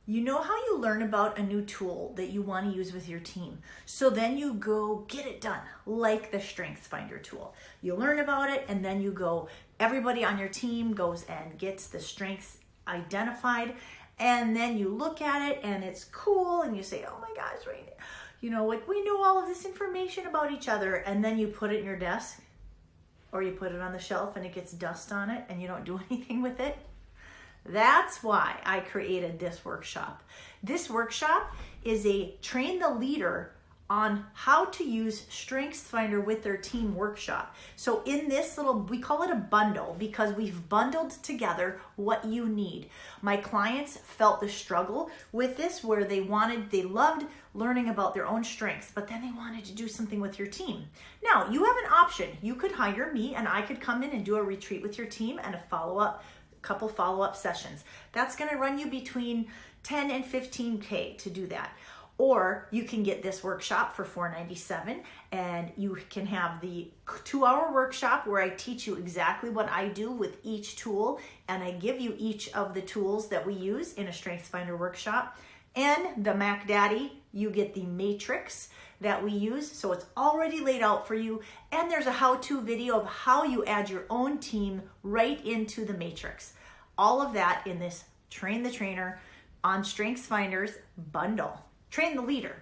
You know how you learn about a new tool that you want to use with your team. So then you go get it done, like the StrengthsFinder tool. You learn about it and then you go, everybody on your team goes and gets the strengths identified, and then you look at it and it's cool and you say, oh my gosh, right? You know, like we know all of this information about each other, and then you put it in your desk or you put it on the shelf and it gets dust on it and you don't do anything with it. That's why I created this workshop. This workshop is a train the leader on how to use StrengthsFinder with their team workshop. So in this little, we call it a bundle because we've bundled together what you need. My clients felt the struggle with this where they loved learning about their own strengths, but then they wanted to do something with your team. Now, you have an option. You could hire me and I could come in and do a retreat with your team and a couple follow-up sessions. That's going to run you between 10 and 15K to do that. Or you can get this workshop for $497, and you can have the 2-hour workshop where I teach you exactly what I do with each tool, and I give you each of the tools that we use in a StrengthsFinder workshop. And the Mac Daddy, you get the matrix that we use, so it's already laid out for you, and there's a how-to video of how you add your own team right into the matrix. All of that in this Train the Trainer on StrengthsFinder's bundle. Train the leader.